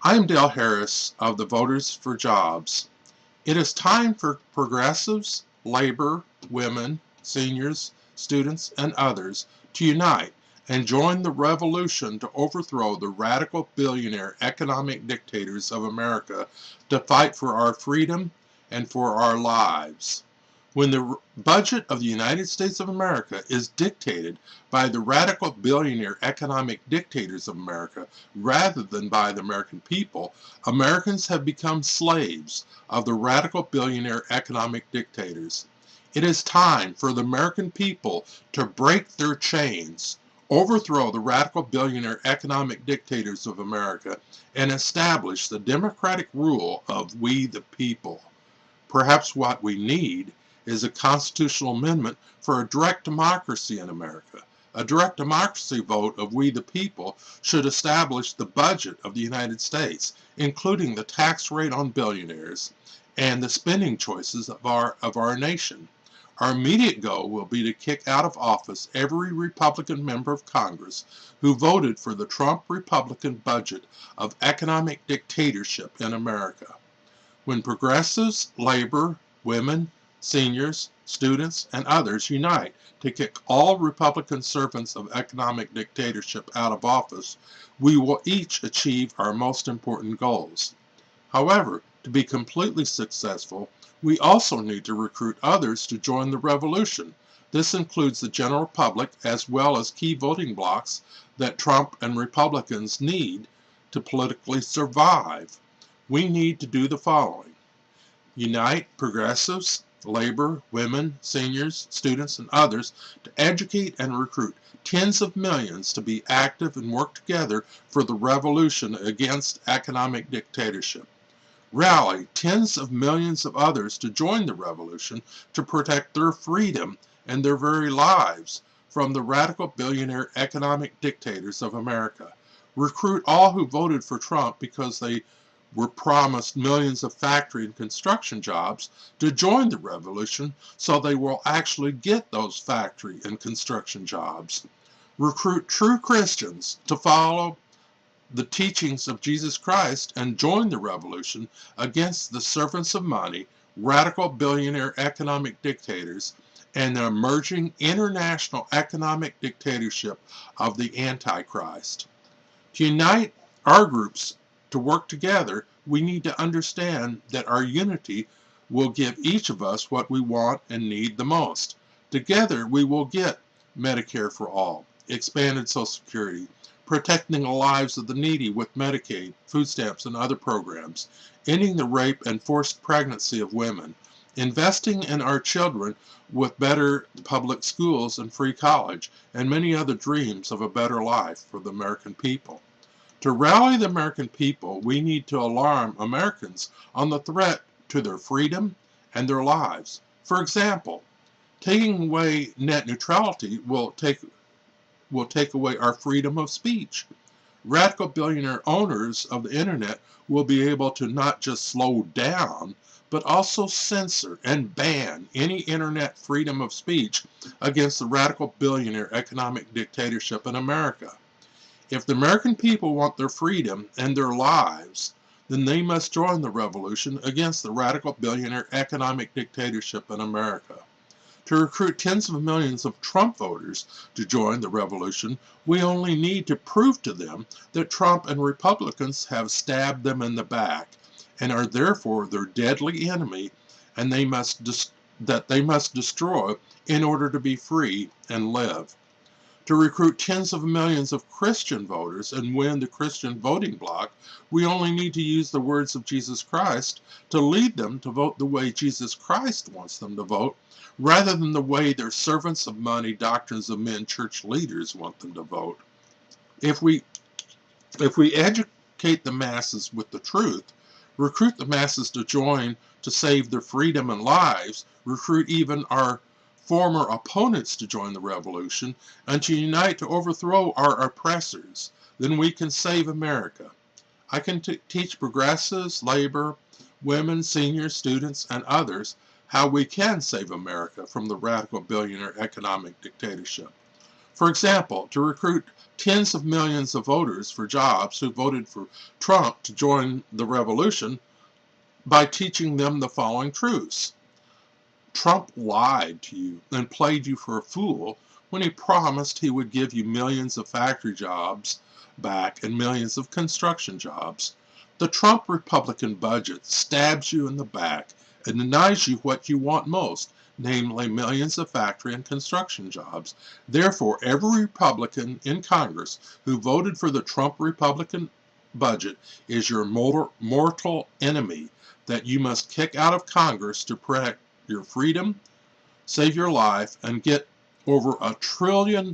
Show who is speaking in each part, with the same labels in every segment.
Speaker 1: I am Dale Harris of the Voters for Jobs. It is time for progressives, labor, women, seniors, students, and others to unite and join the revolution to overthrow the radical billionaire economic dictators of America to fight for our freedom and for our lives. When the budget of the United States of America is dictated by the radical billionaire economic dictators of America rather than by the American people, Americans have become slaves of the radical billionaire economic dictators. It is time for the American people to break their chains, overthrow the radical billionaire economic dictators of America, and establish the democratic rule of we the people. Perhaps what we need is a constitutional amendment for a direct democracy in America. A direct democracy vote of we the people should establish the budget of the United States, including the tax rate on billionaires and the spending choices of our nation. Our immediate goal will be to kick out of office every Republican member of Congress who voted for the Trump Republican budget of economic dictatorship in America. When progressives, labor, women, seniors, students, and others unite to kick all Republican servants of economic dictatorship out of office, we will each achieve our most important goals. However, to be completely successful, we also need to recruit others to join the revolution. This includes the general public as well as key voting blocs that Trump and Republicans need to politically survive. We need to do the following: unite progressives, labor, women, seniors, students, and others to educate and recruit tens of millions to be active and work together for the revolution against economic dictatorship. Rally tens of millions of others to join the revolution to protect their freedom and their very lives from the radical billionaire economic dictators of America. Recruit all who voted for Trump because they were promised millions of factory and construction jobs to join the revolution so they will actually get those factory and construction jobs. Recruit true Christians to follow the teachings of Jesus Christ and join the revolution against the servants of money, radical billionaire economic dictators, and the emerging international economic dictatorship of the Antichrist. To unite our groups to work together, we need to understand that our unity will give each of us what we want and need the most. Together, we will get Medicare for all, expanded Social Security, protecting the lives of the needy with Medicaid, food stamps, and other programs, ending the rape and forced pregnancy of women, investing in our children with better public schools and free college, and many other dreams of a better life for the American people. To rally the American people, we need to alarm Americans on the threat to their freedom and their lives. For example, taking away net neutrality will take away our freedom of speech. Radical billionaire owners of the internet will be able to not just slow down, but also censor and ban any internet freedom of speech against the radical billionaire economic dictatorship in America. If the American people want their freedom and their lives, then they must join the revolution against the radical billionaire economic dictatorship in America. To recruit tens of millions of Trump voters to join the revolution, we only need to prove to them that Trump and Republicans have stabbed them in the back and are therefore their deadly enemy, and that they must destroy in order to be free and live. To recruit tens of millions of Christian voters and win the Christian voting bloc, we only need to use the words of Jesus Christ to lead them to vote the way Jesus Christ wants them to vote, rather than the way their servants of money, doctrines of men, church leaders want them to vote. If we educate the masses with the truth, recruit the masses to join to save their freedom and lives, recruit even our former opponents to join the revolution, and to unite to overthrow our oppressors, then we can save America. I can teach progressives, labor, women, seniors, students, and others how we can save America from the radical billionaire economic dictatorship. For example, to recruit tens of millions of voters for jobs who voted for Trump to join the revolution by teaching them the following truths. Trump lied to you and played you for a fool when he promised he would give you millions of factory jobs back and millions of construction jobs. The Trump Republican budget stabs you in the back and denies you what you want most, namely millions of factory and construction jobs. Therefore, every Republican in Congress who voted for the Trump Republican budget is your mortal enemy that you must kick out of Congress to protect your freedom, save your life, and get over $1 trillion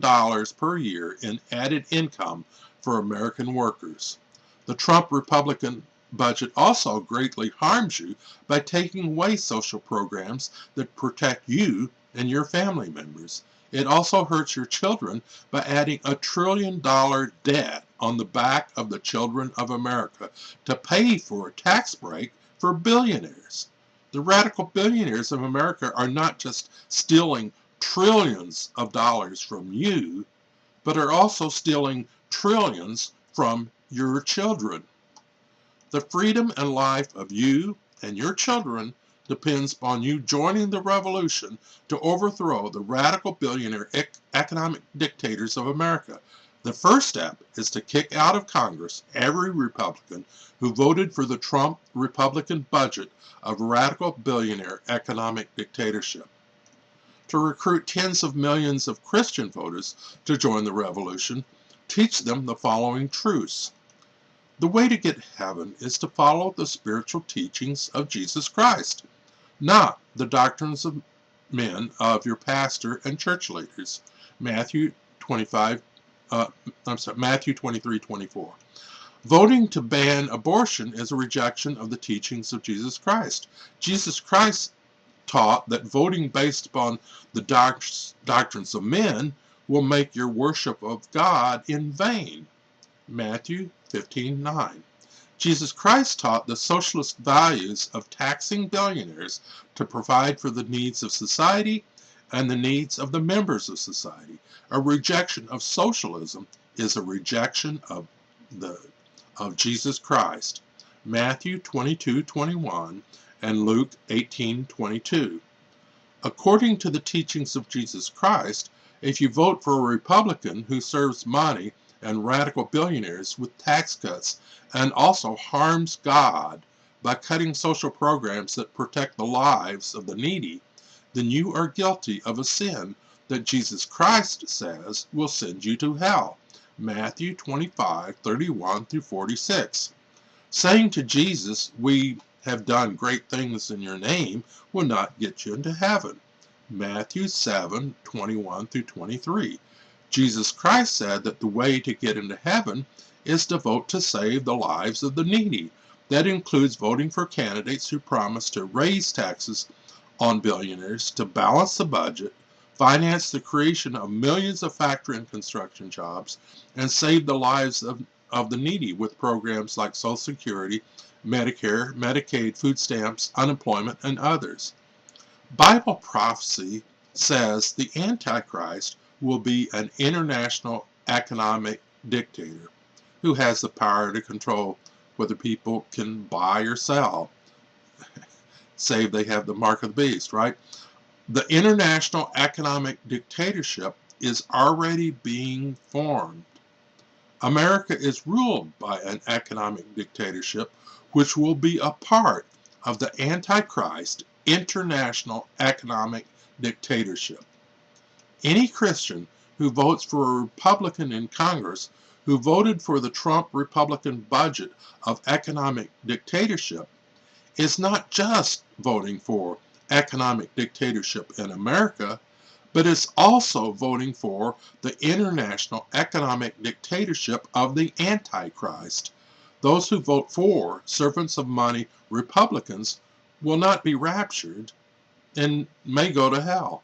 Speaker 1: per year in added income for American workers. The Trump Republican budget also greatly harms you by taking away social programs that protect you and your family members. It also hurts your children by adding $1 trillion debt on the back of the children of America to pay for a tax break for billionaires. The radical billionaires of America are not just stealing trillions of dollars from you, but are also stealing trillions from your children. The freedom and life of you and your children depends upon you joining the revolution to overthrow the radical billionaire economic dictators of America. The first step is to kick out of Congress every Republican who voted for the Trump Republican budget of radical billionaire economic dictatorship. To recruit tens of millions of Christian voters to join the revolution, teach them the following truths. The way to get heaven is to follow the spiritual teachings of Jesus Christ, not the doctrines of men of your pastor and church leaders. Matthew 23:24. Voting to ban abortion is a rejection of the teachings of Jesus Christ. Jesus Christ taught that voting based upon the doctrines of men will make your worship of God in vain. Matthew 15:9. Jesus Christ taught the socialist values of taxing billionaires to provide for the needs of society and the needs of the members of society. A rejection of socialism is a rejection of Jesus Christ. Matthew 22:21 and Luke 18:22. According to the teachings of Jesus Christ, if you vote for a Republican who serves money and radical billionaires with tax cuts and also harms God by cutting social programs that protect the lives of the needy, then you are guilty of a sin that Jesus Christ says will send you to hell. Matthew 25:31-46. Saying to Jesus, "We have done great things in your name," will not get you into heaven. Matthew 7:21-23. Jesus Christ said that the way to get into heaven is to vote to save the lives of the needy. That includes voting for candidates who promise to raise taxes on billionaires, to balance the budget, finance the creation of millions of factory and construction jobs, and save the lives of the needy with programs like Social Security, Medicare, Medicaid, food stamps, unemployment, and others. Bible prophecy says the Antichrist will be an international economic dictator who has the power to control whether people can buy or sell, save they have the mark of the beast, right? The international economic dictatorship is already being formed. America is ruled by an economic dictatorship which will be a part of the Antichrist international economic dictatorship. Any Christian who votes for a Republican in Congress who voted for the Trump Republican budget of economic dictatorship is not just voting for economic dictatorship in America, but is also voting for the international economic dictatorship of the Antichrist. Those who vote for servants of money Republicans will not be raptured and may go to hell.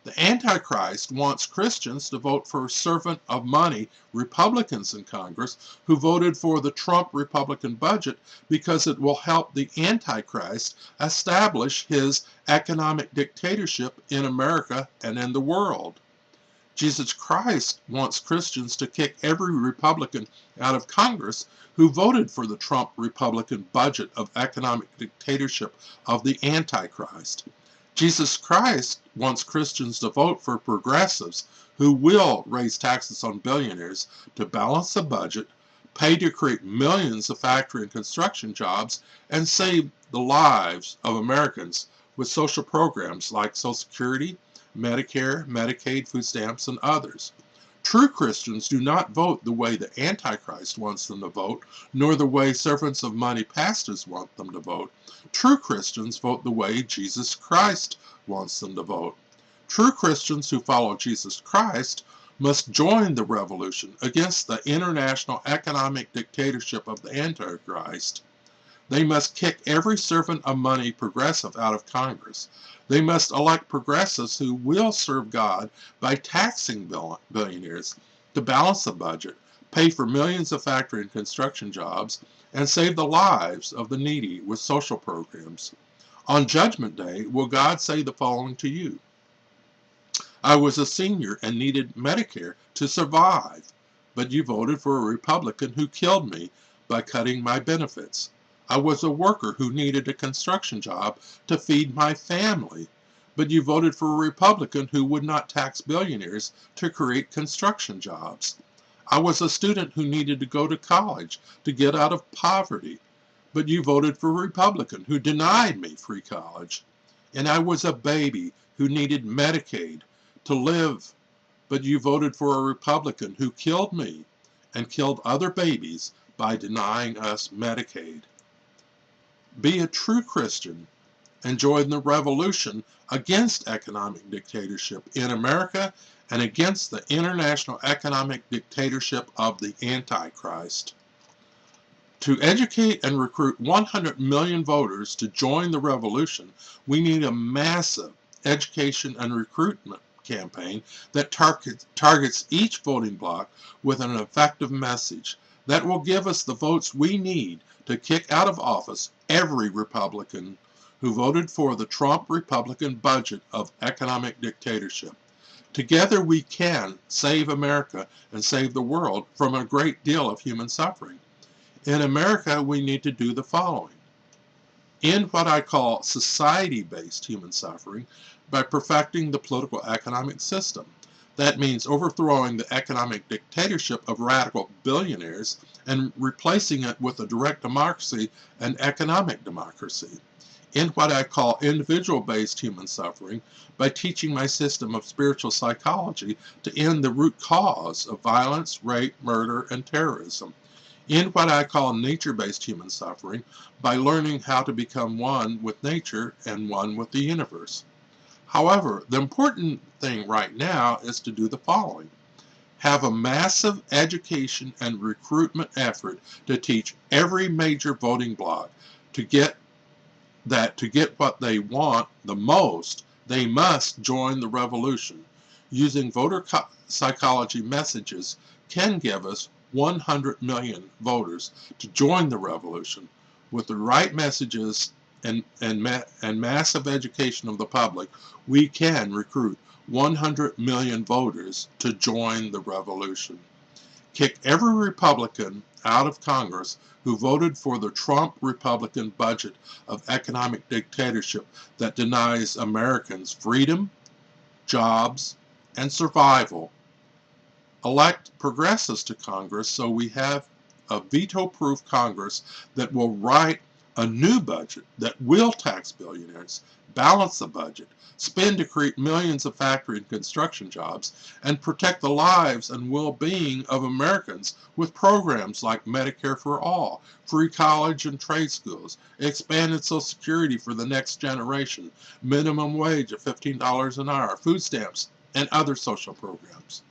Speaker 1: The Antichrist wants Christians to vote for servant of money Republicans in Congress who voted for the Trump Republican budget because it will help the Antichrist establish his economic dictatorship in America and in the world. Jesus Christ wants Christians to kick every Republican out of Congress who voted for the Trump Republican budget of economic dictatorship of the Antichrist. Jesus Christ wants Christians to vote for progressives who will raise taxes on billionaires to balance the budget, pay to create millions of factory and construction jobs, and save the lives of Americans with social programs like Social Security, Medicare, Medicaid, food stamps, and others. True Christians do not vote the way the Antichrist wants them to vote, nor the way servants of money pastors want them to vote. True Christians vote the way Jesus Christ wants them to vote. True Christians who follow Jesus Christ must join the revolution against the international economic dictatorship of the Antichrist. They must kick every servant of money progressive out of Congress. They must elect progressives who will serve God by taxing billionaires to balance the budget, pay for millions of factory and construction jobs, and save the lives of the needy with social programs. On Judgment Day, will God say the following to you? I was a senior and needed Medicare to survive, but you voted for a Republican who killed me by cutting my benefits. I was a worker who needed a construction job to feed my family, but you voted for a Republican who would not tax billionaires to create construction jobs. I was a student who needed to go to college to get out of poverty, but you voted for a Republican who denied me free college. And I was a baby who needed Medicaid to live, but you voted for a Republican who killed me and killed other babies by denying us Medicaid. Be a true Christian and join the revolution against economic dictatorship in America and against the international economic dictatorship of the Antichrist. To educate and recruit 100 million voters to join the revolution, we need a massive education and recruitment campaign that targets each voting bloc with an effective message that will give us the votes we need to kick out of office every Republican who voted for the Trump Republican budget of economic dictatorship. Together we can save America and save the world from a great deal of human suffering. In America, we need to do the following. End what I call society-based human suffering by perfecting the political economic system. That means overthrowing the economic dictatorship of radical billionaires and replacing it with a direct democracy and economic democracy. In what I call individual-based human suffering by teaching my system of spiritual psychology to end the root cause of violence, rape, murder, and terrorism. In what I call nature-based human suffering by learning how to become one with nature and one with the universe. However, the important thing right now is to do the following. Have a massive education and recruitment effort to teach every major voting bloc to get what they want the most, they must join the revolution. Using voter psychology messages can give us 100 million voters to join the revolution. With the right messages and massive education of the public, we can recruit 100 million voters to join the revolution. Kick every Republican out of Congress who voted for the Trump Republican budget of economic dictatorship that denies Americans freedom, jobs, and survival. Elect progressives to Congress so we have a veto-proof Congress that will write a new budget that will tax billionaires, balance the budget, spend to create millions of factory and construction jobs, and protect the lives and well-being of Americans with programs like Medicare for All, free college and trade schools, expanded Social Security for the next generation, minimum wage of $15 an hour, food stamps, and other social programs.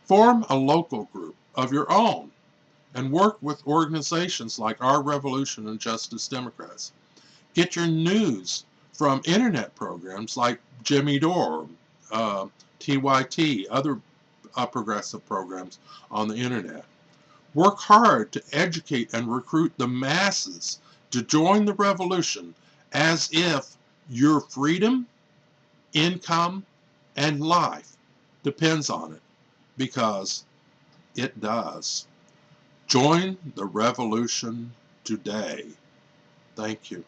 Speaker 1: Form a local group of your own and work with organizations like Our Revolution and Justice Democrats. Get your news from internet programs like Jimmy Dore, TYT, other progressive programs on the internet. Work hard to educate and recruit the masses to join the revolution as if your freedom, income, and life depends on it, because it does. Join the revolution today. Thank you.